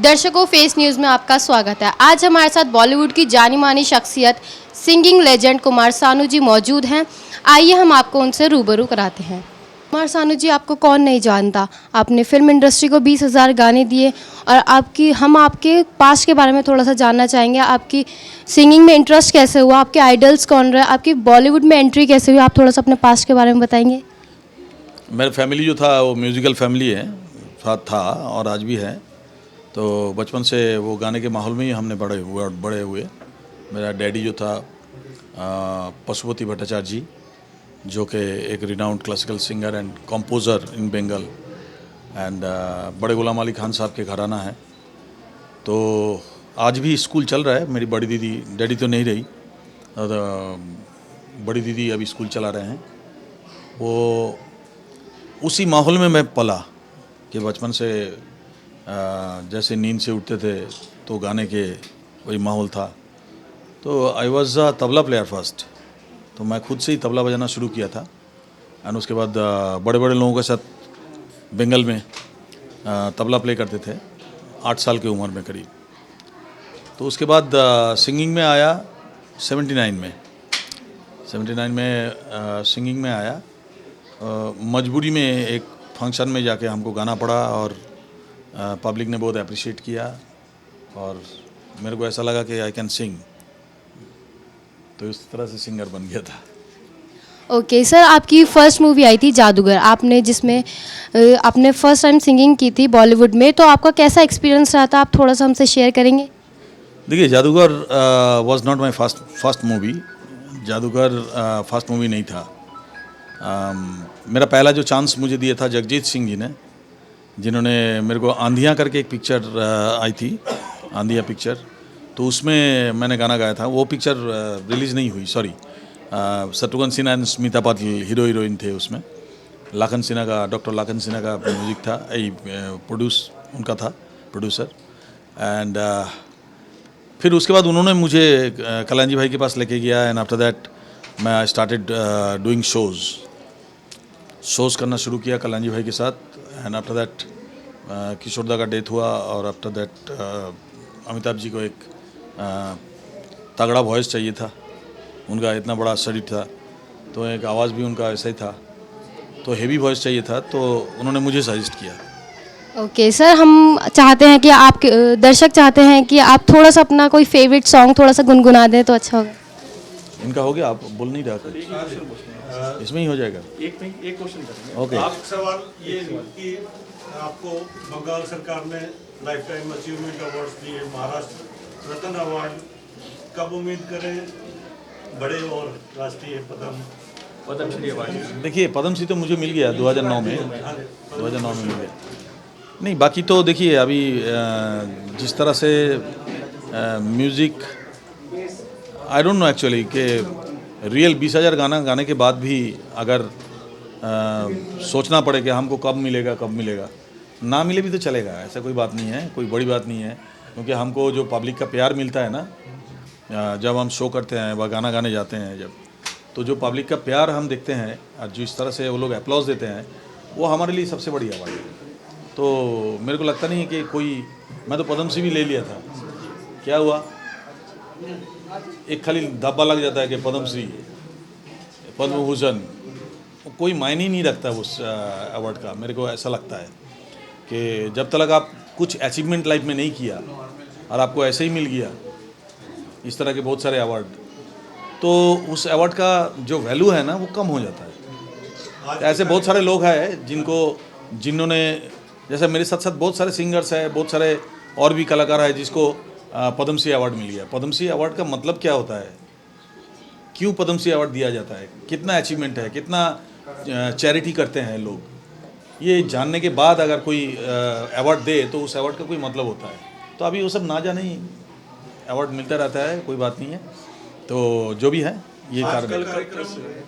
दर्शकों, face news में आपका स्वागत है। आज हमारे साथ बॉलीवुड की जानी मानी शख्सियत सिंगिंग लेजेंड कुमार सानू जी मौजूद हैं। आइए हम आपको उनसे रूबरू कराते हैं। कुमार सानू जी, आपको कौन नहीं जानता। आपने फिल्म इंडस्ट्री को 20,000 गाने दिए और हम आपके पास्ट के बारे में थोड़ा सा जानना चाहेंगे। आपकी सिंगिंग में इंटरेस्ट कैसे हुआ, आपके आइडल्स कौन रहे, आपकी बॉलीवुड में एंट्री कैसे हुई, आप थोड़ा सा अपने पास्ट के बारे में बताएंगे। मेरा फैमिली जो था वो म्यूज़िकल फैमिली है, साथ था और आज भी है। तो बचपन से वो गाने के माहौल में ही हमने बड़े हुए। मेरा डैडी जो था पशुपति भट्टाचार्य जी, जो कि एक renowned classical singer and composer in Bengal and Bade Ghulam Ali Khan साहब के घराना है। तो आज भी स्कूल चल रहा है। मेरी बड़ी दीदी, डैडी तो नहीं रही, और बड़ी दीदी अभी स्कूल चला रहे हैं। वो उसी माहौल में मैं पला कि बचपन से जैसे नींद से उठते थे तो गाने के वही माहौल था। तो I was a tabla player first. तो मैं खुद से ही तबला बजाना शुरू किया था एंड उसके बाद बड़े बड़े लोगों के साथ बंगाल में तबला प्ले करते थे 8 साल की उम्र में करीब। तो उसके बाद सिंगिंग में आया 79 में सिंगिंग में आया। मजबूरी में एक फंक्शन में जाके हमको गाना पड़ा और पब्लिक ने बहुत अप्रिशिएट किया और मेरे को ऐसा लगा कि आई कैन सिंग। तो इस तरह से सिंगर बन गया था। ओके सर, आपकी फ़र्स्ट मूवी आई थी जादूगर, आपने जिसमें आपने फ़र्स्ट टाइम सिंगिंग की थी बॉलीवुड में। तो आपका कैसा एक्सपीरियंस रहा था, आप थोड़ा सा हमसे शेयर करेंगे। देखिए, जादूगर was not my first movie. जादूगर फर्स्ट मूवी नहीं था। मेरा पहला जो चांस मुझे दिया था जगजीत सिंह जी ने, जिन्होंने मेरे को आंधियाँ करके एक पिक्चर आई थी, आंधियाँ पिक्चर। तो उसमें मैंने गाना गाया था। वो पिक्चर रिलीज़ नहीं हुई, sorry. Shatrughan Sinha and Smita Patil heroine थे उसमें। लाखन सिन्हा का, डॉक्टर लाखन सिन्हा का म्यूज़िक था, उनका था प्रोड्यूसर। एंड फिर उसके बाद उन्होंने मुझे कल्याण भाई के पास लेके गया एंड आफ्टर दैट मैं आई स्टार्टेड डूइंग शोज़ करना शुरू किया कल्याण भाई के साथ। एंड आफ्टर दैट किशोरदा का डेथ हुआ और आफ्टर दैट अमिताभ जी को एक तगड़ा वॉइस चाहिए था। उनका इतना बड़ा शरीर था तो एक आवाज़ भी उनका ऐसा ही था, तो हेवी वॉइस चाहिए था, तो उन्होंने मुझे सजेस्ट किया। ओके सर, हम चाहते हैं कि आप दर्शक चाहते हैं कि आप थोड़ा सा अपना कोई फेवरेट सॉन्ग थोड़ा सा गुनगुना दें तो अच्छा होगा। इनका हो गया, आप बोल नहीं रहा था, इसमें ही हो जाएगा। एक क्वेश्चन करेंगे। ओके। आप सवाल ये कि आपको बंगाल सरकार ने लाइफ टाइम अचीवमेंट अवार्ड्स दिए, महाराष्ट्र रत्न अवार्ड, कब उम्मीद करें बड़े और राष्ट्रीय पद्मश्री अवार्ड? देखिए, पद्मश्री तो मुझे मिल गया 2009 में, 2009 में मिल गया। नहीं, बाकी तो देखिए अभी जिस तरह से music, I don't know actually कि रियल 20,000 गाना गाने के बाद भी अगर सोचना पड़े कि हमको कब मिलेगा, ना मिले भी तो चलेगा, ऐसा कोई बात नहीं है, कोई बड़ी बात नहीं है। क्योंकि हमको जो पब्लिक का प्यार मिलता है ना, जब हम शो करते हैं व गाना गाने जाते हैं जब, तो जो पब्लिक का प्यार हम देखते हैं और जिस तरह से वो लोग अप्लॉज देते हैं, वो हमारे लिए सबसे बड़ी आवाज़ है। तो मेरे को लगता नहीं है कि कोई, मैं तो पद्मश्री भी ले लिया था, क्या हुआ, एक खाली धब्बा लग जाता है कि पद्मश्री, पद्म भूषण, कोई मायने ही नहीं रखता उस अवार्ड का। मेरे को ऐसा लगता है कि जब तक आप कुछ अचीवमेंट लाइफ में नहीं किया और आपको ऐसे ही मिल गया इस तरह के बहुत सारे अवार्ड, तो उस अवार्ड का जो वैल्यू है ना वो कम हो जाता है। ऐसे बहुत सारे लोग हैं जिन्होंने, जैसे मेरे साथ साथ बहुत सारे सिंगर्स हैं, बहुत सारे और भी कलाकार हैं जिसको पद्मश्री अवार्ड मिल गया। पद्मश्री अवार्ड का मतलब क्या होता है, क्यों पद्मश्री अवार्ड दिया जाता है, कितना अचीवमेंट है, कितना चैरिटी करते हैं लोग, ये जानने के बाद अगर कोई अवार्ड दे तो उस अवार्ड का कोई मतलब होता है। तो अभी वो सब ना जाने ही अवार्ड मिलता रहता है, कोई बात नहीं है। तो जो भी है ये कार्यक्रम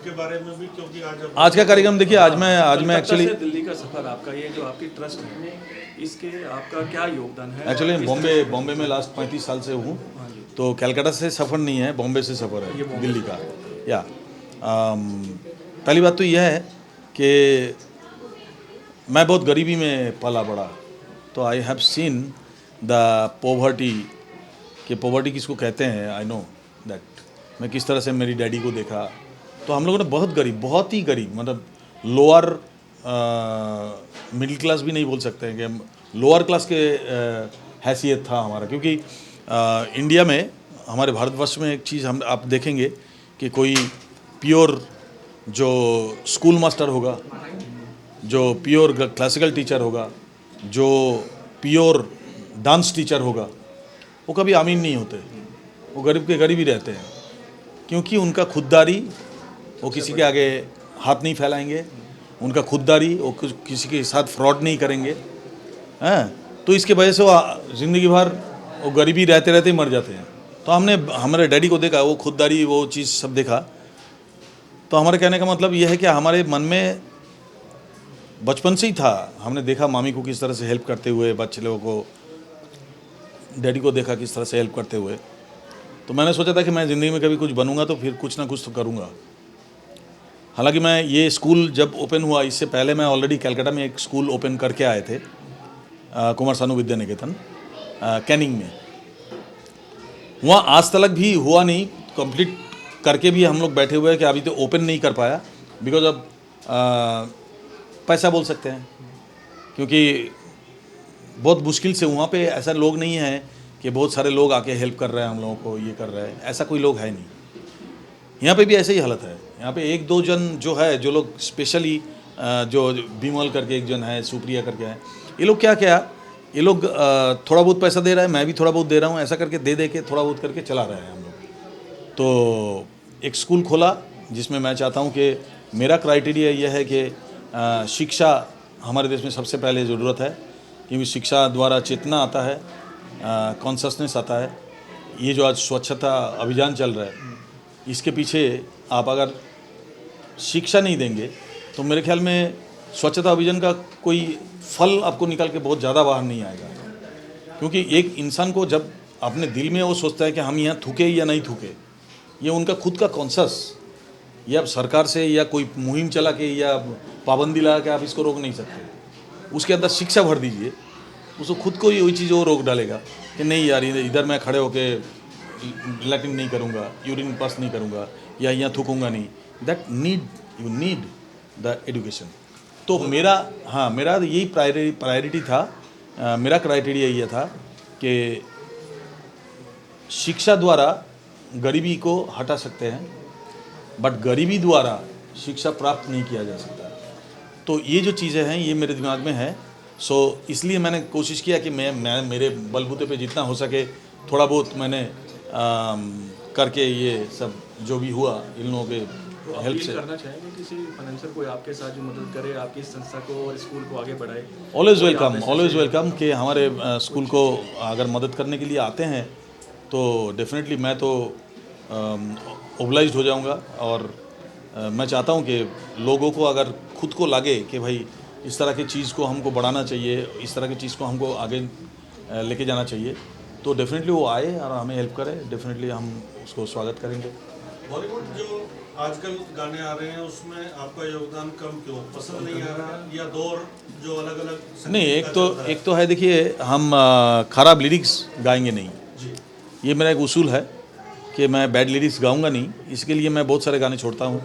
के बारे में भी, क्योंकि आज का कार्यक्रम देखिए, आज मैं एक्चुअली दिल्ली का सफर आपका, ये जो आपकी ट्रस्ट है, इसके आपका क्या योगदान है? एक्चुअली बॉम्बे में लास्ट 35 साल से हूँ, तो कलकत्ता से सफ़र नहीं है, बॉम्बे से सफ़र है दिल्ली का। या पहली बात तो यह है कि मैं बहुत गरीबी में पला बड़ा, तो I have seen the poverty, कि पोवर्टी किसको कहते हैं, आई नो दैट, मैं किस तरह से मेरी डैडी को देखा। तो हम लोगों ने बहुत गरीब, बहुत ही गरीब, मतलब लोअर मिडिल क्लास भी नहीं बोल सकते हैं, कि लोअर क्लास के हैसियत था हमारा। क्योंकि इंडिया में, हमारे भारतवर्ष में एक चीज़ हम आप देखेंगे कि कोई प्योर जो स्कूल मास्टर होगा, जो प्योर क्लासिकल टीचर होगा, जो प्योर डांस टीचर होगा, वो कभी अमीर नहीं होते, वो गरीब के गरीब ही रहते हैं। क्योंकि उनका खुददारी, वो किसी के आगे हाथ नहीं फैलाएंगे, उनका खुददारी, वो किसी के साथ फ्रॉड नहीं करेंगे, हैं। तो इसके वजह से वो ज़िंदगी भर वो गरीबी रहते रहते ही मर जाते हैं। तो हमने हमारे डैडी को देखा, वो खुददारी, वो चीज़ सब देखा। तो हमारे कहने का मतलब ये है कि हमारे मन में बचपन से ही था, हमने देखा मामी को किस तरह से हेल्प करते हुए, बच्चे लोगों को, डैडी को देखा किस तरह से हेल्प करते हुए। तो मैंने सोचा था कि मैं ज़िंदगी में कभी कुछ बनूंगा तो फिर कुछ ना कुछ तो करूंगा। हालांकि मैं ये स्कूल जब ओपन हुआ, इससे पहले मैं ऑलरेडी कलकत्ता में एक स्कूल ओपन करके आए थे, कुमार सानू विद्या निकेतन कैनिंग में। वहाँ आज तक भी हुआ नहीं, कंप्लीट करके भी हम लोग बैठे हुए हैं कि अभी तो ओपन नहीं कर पाया, बिकॉज अब पैसा बोल सकते हैं। क्योंकि बहुत मुश्किल से, वहाँ पे ऐसा लोग नहीं है कि बहुत सारे लोग आके हेल्प कर रहे हैं हम लोगों को, ये कर रहे हैं, ऐसा कोई लोग है नहीं। यहाँ पे भी ऐसे ही हालत है। यहाँ पे एक दो जन जो है, जो लोग स्पेशली जो बीमल करके एक जन है, सुप्रिया करके है, ये लोग क्या क्या, ये लोग थोड़ा बहुत पैसा दे रहा है, मैं भी थोड़ा बहुत दे रहा हूँ, ऐसा करके दे दे के थोड़ा बहुत करके चला रहे हैं हम लोग। तो एक स्कूल खोला जिसमें मैं चाहता हूँ कि मेरा क्राइटेरिया यह है कि शिक्षा हमारे देश में सबसे पहले ज़रूरत है, क्योंकि शिक्षा द्वारा चेतना आता है, कॉन्शसनेस आता है। ये जो आज स्वच्छता अभियान चल रहा है, इसके पीछे आप अगर शिक्षा नहीं देंगे तो मेरे ख्याल में स्वच्छता अभियान का कोई फल आपको निकाल के बहुत ज़्यादा बाहर नहीं आएगा। क्योंकि एक इंसान को जब अपने दिल में वो सोचता है कि हम यहाँ थूके या नहीं थूके, ये उनका खुद का कॉन्शस, ये आप सरकार से या कोई मुहिम चला के या पाबंदी लगा के आप इसको रोक नहीं सकते। उसके अंदर शिक्षा भर दीजिए, उसको खुद को ही वही चीज़ वो रोक डालेगा कि नहीं यार, इधर मैं खड़े होके लैट्रिन नहीं करूँगा, यूरिन पास नहीं करूँगा, या यहाँ थूकूंगा नहीं। That you need the education. तो मेरा यही प्रायोरिटी था। मेरा क्राइटेरिया ये था कि शिक्षा द्वारा गरीबी को हटा सकते हैं, बट गरीबी द्वारा शिक्षा प्राप्त नहीं किया जा सकता। तो ये जो चीज़ें हैं ये मेरे दिमाग में है। सो इसलिए मैंने कोशिश किया कि मैं मेरे बलबूते पे जितना हो सके थोड़ा बहुत मैंने करके ये सब जो भी हुआ इन लोगों के हेल्प से। करना चाहेंगे किसी फाइनेंसर कोई आपके साथ जो मदद करे, आपकी संस्था को और स्कूल को आगे बढ़ाए? ऑलवेज वेलकम कि हमारे स्कूल को अगर मदद करने के लिए आते हैं तो डेफिनेटली मैं तो ओबलाइज्ड हो जाऊंगा। और मैं चाहता हूं कि लोगों को अगर खुद को लगे कि भाई इस तरह की चीज़ को हमको बढ़ाना चाहिए, इस तरह की चीज़ को हमको आगे लेके जाना चाहिए, तो डेफिनेटली वो आए और हमें हेल्प करे। डेफिनेटली हम उसको स्वागत करेंगे। बॉलीवुड जो आजकल गाने आ रहे हैं उसमें आपका योगदान कम क्यों, पसंद नहीं आ रहा, या दौर जो अलग अलग? नहीं, एक तो है, देखिए हम खराब लिरिक्स गाएंगे नहीं, ये मेरा एक उसूल है कि मैं बैड लिरिक्स गाऊंगा नहीं। इसके लिए मैं बहुत सारे गाने छोड़ता हूँ।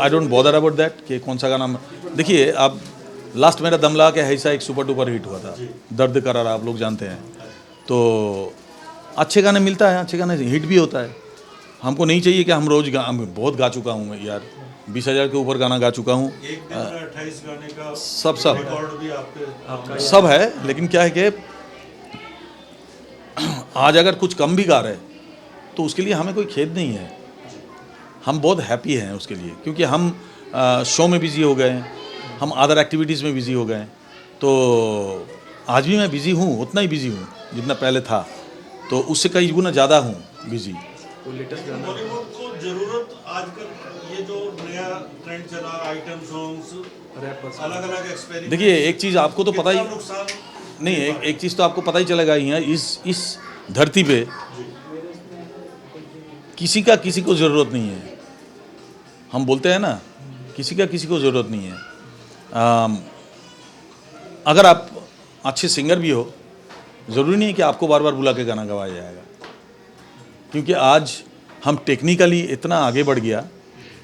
I don't bother about that कि कौन सा गाना। देखिए आप लास्ट मेरा दम लगा के ऐसा एक सुपर डुपर हिट हुआ था, दर्द करार, आप लोग जानते हैं। तो अच्छे गाने मिलता है, अच्छे गाने हिट भी होता है। हमको नहीं चाहिए कि हम रोज़ बहुत गा चुका हूँ मैं यार, 20,000 के ऊपर गाना गा चुका हूँ। 28 गाने का सब रिकॉर्ड भी आपका सब है। लेकिन क्या है कि आज अगर कुछ कम भी गा रहे तो उसके लिए हमें कोई खेद नहीं है, हम बहुत हैप्पी हैं उसके लिए। क्योंकि हम शो में बिज़ी हो गए हैं, हम अदर एक्टिविटीज़ में बिज़ी हो गए हैं। तो आज भी मैं बिज़ी हूँ, उतना ही बिज़ी हूँ जितना पहले था, तो उससे कई गुना ज़्यादा हूँ बिज़ी। तो लेटेस्ट गाना बॉलीवुड को जरूरत आजकल, ये जो नया ट्रेंड चला, आइटम सॉन्ग्स, रैप, अलग अलग एक्सपेरिमेंट। देखिए एक चीज़ आपको तो पता ही नुकसान नहीं, एक चीज़ तो आपको पता ही चलेगा ही है, इस धरती पे किसी का किसी को ज़रूरत नहीं है। हम बोलते हैं ना, किसी का किसी को ज़रूरत नहीं है। अगर आप अच्छे सिंगर भी हो, ज़रूरी नहीं है कि आपको बार बार बुला के गाना गवाया जाएगा, क्योंकि आज हम टेक्निकली इतना आगे बढ़ गया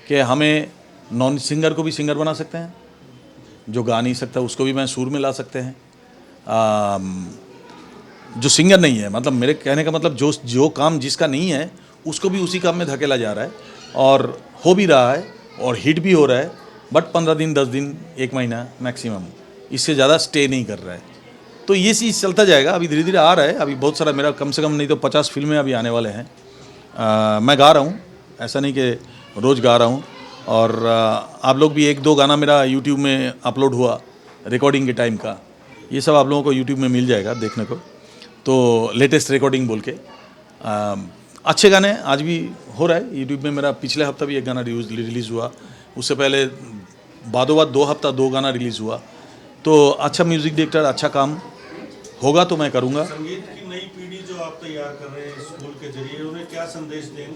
कि हमें नॉन सिंगर को भी सिंगर बना सकते हैं, जो गा नहीं सकता उसको भी मैं सुर में ला सकते हैं। जो सिंगर नहीं है, मतलब मेरे कहने का मतलब जो काम जिसका नहीं है उसको भी उसी काम में धकेला जा रहा है, और हो भी रहा है और हिट भी हो रहा है, बट 15 दिन 10 दिन 1 महीना मैक्सिमम, इससे ज़्यादा स्टे नहीं कर रहा है। तो ये चीज़ चलता जाएगा, अभी धीरे धीरे आ रहा है। अभी बहुत सारा मेरा कम से कम नहीं तो 50 फिल्में अभी आने वाले हैं। मैं गा रहा हूँ, ऐसा नहीं कि रोज़ गा रहा हूँ, और आप लोग भी 1-2 गाना मेरा यूट्यूब में अपलोड हुआ रिकॉर्डिंग के टाइम का, ये सब आप लोगों को यूट्यूब में मिल जाएगा देखने को। तो लेटेस्ट रिकॉर्डिंग बोल के अच्छे गाने आज भी हो रहा है यूट्यूब में। मेरा पिछले हफ्ता भी एक गाना रिलीज़ हुआ, उससे पहले बादों 2 हफ्ता 2 गाना रिलीज़ हुआ। तो अच्छा म्यूज़िक डायरेक्टर, अच्छा काम होगा तो मैं करूँगा। संगीत की नई पीढ़ी जो आप तैयार कर रहे हैं स्कूल के जरिए, उन्हें क्या संदेश दें,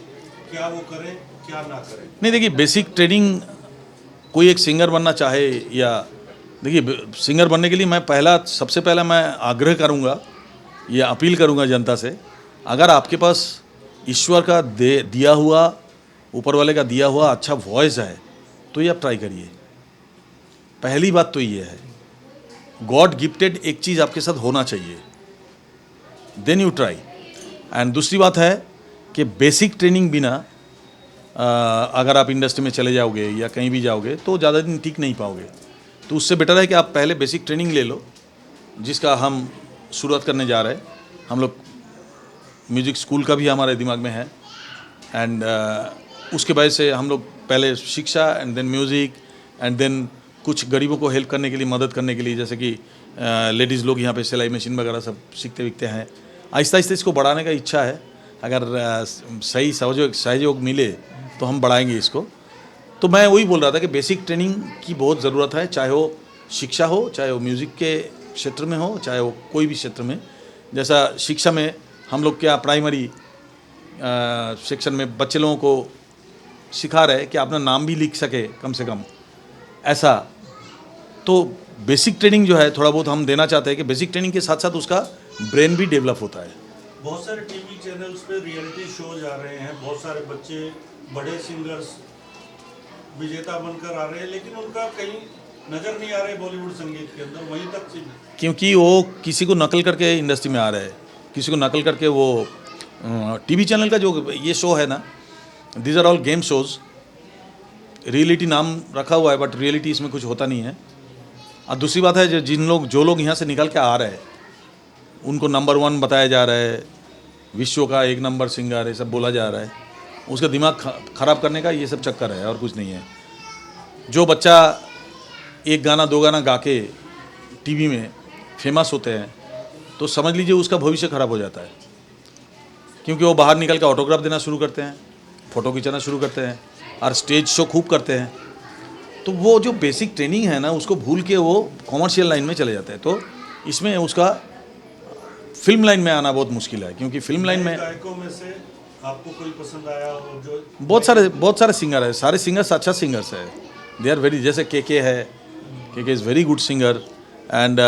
क्या वो करें क्या ना करें? नहीं, देखिए बेसिक ट्रेनिंग, कोई एक सिंगर बनना चाहे, या देखिए सिंगर बनने के लिए मैं सबसे पहला मैं आग्रह करूँगा या अपील करूँगा जनता से, अगर आपके पास ईश्वर का दिया हुआ, ऊपर वाले का दिया हुआ अच्छा वॉइस है तो ये आप ट्राई करिए। पहली बात तो ये है, गॉड गिफ्टेड एक चीज़ आपके साथ होना चाहिए, देन यू ट्राई। एंड दूसरी बात है कि बेसिक ट्रेनिंग बिना अगर आप इंडस्ट्री में चले जाओगे या कहीं भी जाओगे तो ज़्यादा दिन टिक नहीं पाओगे। तो उससे बेटर है कि आप पहले बेसिक ट्रेनिंग ले लो, जिसका हम शुरुआत करने जा रहे हैं। हम लोग म्यूज़िक स्कूल का भी हमारे दिमाग में है, एंड उसके वजह से हम लोग पहले शिक्षा and then music and then कुछ गरीबों को हेल्प करने के लिए, मदद करने के लिए, जैसे कि लेडीज़ लोग यहाँ पे सिलाई मशीन वगैरह सब सीखते विकते हैं। आहिस्ता आहिस्ता इसको बढ़ाने का इच्छा है, अगर सही सहयोग मिले तो हम बढ़ाएंगे इसको। तो मैं वही बोल रहा था कि बेसिक ट्रेनिंग की बहुत ज़रूरत है, चाहे वो शिक्षा हो, चाहे वो म्यूज़िक के क्षेत्र में हो, चाहे वो कोई भी क्षेत्र में। जैसा शिक्षा में हम लोग क्या प्राइमरी सेक्शन में बच्चे लोगों को सिखा रहे हैं कि अपना नाम भी लिख सके कम से कम, ऐसा। तो बेसिक ट्रेनिंग जो है थोड़ा बहुत हम देना चाहते हैं कि बेसिक ट्रेनिंग के साथ साथ उसका ब्रेन भी डेवलप होता है। बहुत सारे टीवी चैनल्स पे रियलिटी शोज आ रहे हैं, बहुत सारे बच्चे बड़े सिंगर्स विजेता बनकर आ रहे हैं, लेकिन उनका कहीं नज़र नहीं आ रहे बॉलीवुड संगीत के अंदर, वहीं तक सीमित। क्योंकि वो किसी को नकल करके इंडस्ट्री में आ रहे हैं, किसी को नकल करके। वो टीवी चैनल का जो ये शो है ना, these are all game shows, reality नाम रखा हुआ है बट रियलिटी इसमें कुछ होता नहीं है। और दूसरी बात है, जो लोग यहाँ से निकल के आ रहे हैं उनको नंबर 1 बताया जा रहा है, विश्व का 1 नंबर सिंगर है, सब बोला जा रहा है। उसका दिमाग ख़राब करने का ये सब चक्कर है और कुछ नहीं है। जो बच्चा 1 गाना 2 गाना गा के टीवी में फेमस होते हैं तो समझ लीजिए उसका भविष्य ख़राब हो जाता है, क्योंकि वो बाहर निकल के ऑटोग्राफ देना शुरू करते हैं, फ़ोटो खिंचाना शुरू करते हैं और स्टेज शो खूब करते हैं। तो वो जो बेसिक ट्रेनिंग है ना, उसको भूल के वो कॉमर्शियल लाइन में चले जाते हैं। तो इसमें उसका फिल्म लाइन में आना बहुत मुश्किल है, क्योंकि फिल्म लाइन में गायकों में से आपको कोई पसंद आया हो? जो बहुत सारे सिंगर है, सारे सिंगर्स अच्छा सिंगर्स है, दे आर वेरी, जैसे के है, K is very good singer, and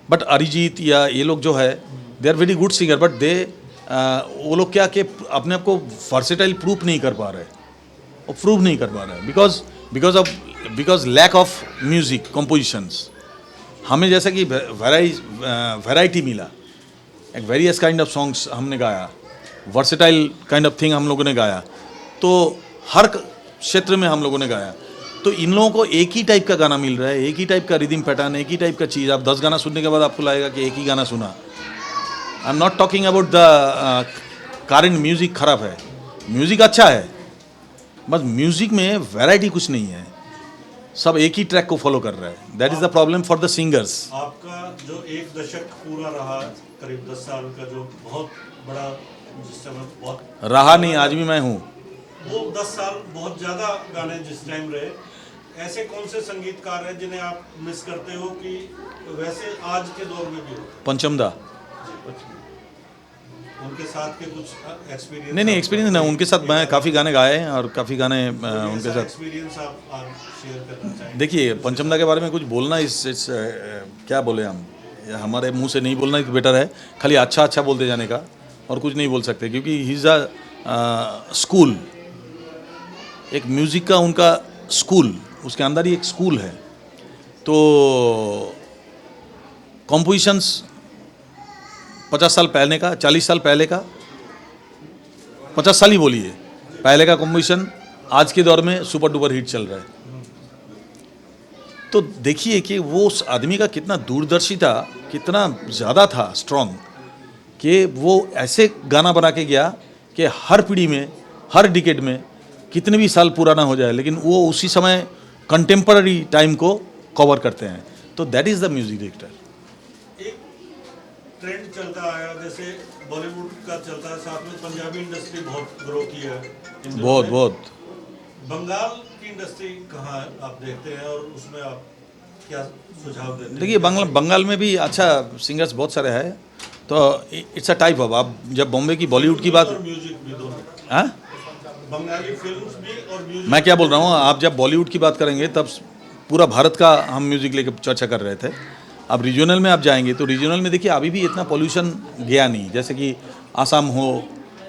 but Arijit या ये लोग जो है they are very good singer, but वो लोग क्या कि अपने आप को वर्सेटाइल प्रूफ नहीं कर पा रहे, वो प्रूव नहीं कर पा रहे because lack of music compositions. हमें जैसा कि वैरायटी मिला, एक वेरियस काइंड ऑफ सॉन्ग्स हमने गाया, वर्सेटाइल काइंड ऑफ थिंग हम लोगों ने गाया, तो हर क्षेत्र में हम लोगों ने गाया। तो इन लोगों को एक ही टाइप का गाना मिल रहा है, एक ही टाइप का रिदम पैटर्न, एक ही टाइप का चीज़। आप 10 गाना सुनने के बाद आपको लगेगा कि एक ही गाना सुना। I am not talking about the current music ख़राब है, म्यूज़िक अच्छा है, बस म्यूज़िक में वैरायटी कुछ नहीं है, सब एक ही ट्रैक को फॉलो कर रहा है। That is the problem for the singers. आपका जो 1 दशक पूरा रहा, करीब 10 साल का, जो बहुत बड़ा, जिस समय बहुत रहा नहीं, आज भी मैं हूँ। वो 10 साल बहुत ज़्यादा गाने जिस टाइम रहे, ऐसे कौन से संगीतकार हैं जिन्हें आप मिस करते हो कि वैसे आज के दौर में भी हो? पंचमदा। उनके साथ के कुछ एक्सपीरियंस? नहीं, एक्सपीरियंस ना, उनके साथ मैं काफ़ी गाने गाए हैं और काफ़ी गाने उनके साथ एक्सपीरियंस आप शेयर करना चाहेंगे? देखिए पंचमदा के बारे में कुछ बोलना इस क्या बोले हम, हमारे मुंह से नहीं बोलना ही बेटर है, खाली अच्छा अच्छा बोलते जाने का और कुछ नहीं बोल सकते, क्योंकि ही इज़ अ स्कूल, एक म्यूज़िक का उनका स्कूल, उसके अंदर ही एक स्कूल है। तो कॉम्पोजिशंस 50 साल पहले का, 40 साल पहले का, 50 साल ही बोलिए पहले का कॉम्पोजिशन आज के दौर में सुपर डुपर हिट चल रहा है। तो देखिए कि वो उस आदमी का कितना दूरदर्शी था, कितना ज़्यादा था स्ट्रॉन्ग, कि वो ऐसे गाना बना के गया कि हर पीढ़ी में, हर डिकेड में, कितने भी साल पुराना हो जाए, लेकिन वो उसी समय कंटेम्पररी टाइम को कवर करते हैं। तो that is the music director. एक ट्रेंड चलता आया, जैसे बॉलीवुड का चलता है, साथ में पंजाबी इंडस्ट्री बहुत ग्रो की है इन दिनों बहुत में। बहुत बंगाल की इंडस्ट्री कहाँ आप देखते हैं और उसमें आप क्या सुझाव देते हैं? देखिए, बंगाल में भी अच्छा सिंगर्स बहुत सारे हैं। तो इट्स अ टाइप ऑफ, आप जब बॉम्बे की बॉलीवुड की बात, और म्यूजिक भी दोनों, हाँ, बंगाली फिल्म्स भी और म्यूजिक। मैं क्या बोल रहा हूँ, आप जब बॉलीवुड की बात करेंगे तब पूरा भारत का हम म्यूज़िक लेकर चर्चा कर रहे थे। अब रीजनल में आप जाएंगे तो रीजनल में देखिए अभी भी इतना पॉल्यूशन गया नहीं, जैसे कि आसाम हो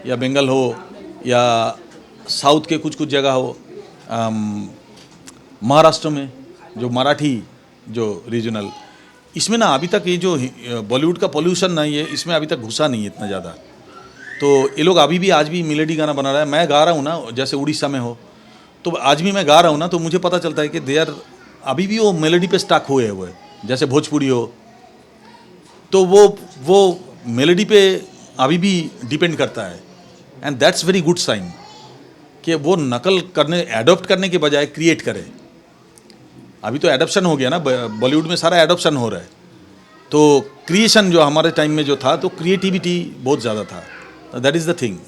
या बंगाल हो या साउथ के कुछ कुछ जगह हो, महाराष्ट्र में जो मराठी जो रीजनल, इसमें ना अभी तक ये जो बॉलीवुड का पॉल्यूशन नहीं है, इसमें अभी तक घुसा नहीं है इतना ज़्यादा। तो ये लोग अभी भी आज भी मेलोडी गाना बना रहा है। मैं गा रहा हूँ ना, जैसे उड़ीसा में हो, तो आज भी मैं गा रहा हूँ ना, तो मुझे पता चलता है कि दे आर अभी भी वो मेलोडी पे स्टक हुए हुए हैं। जैसे भोजपुरी हो तो वो मेलोडी पे अभी भी डिपेंड करता है, and that's very good sign कि वो नकल करने, एडॉप्ट करने के बजाय क्रिएट करे। अभी तो एडॉप्शन हो गया ना, बॉलीवुड में सारा एडॉप्शन हो रहा है। तो क्रिएशन जो हमारे टाइम में जो था, तो क्रिएटिविटी बहुत ज़्यादा था। That is the thing.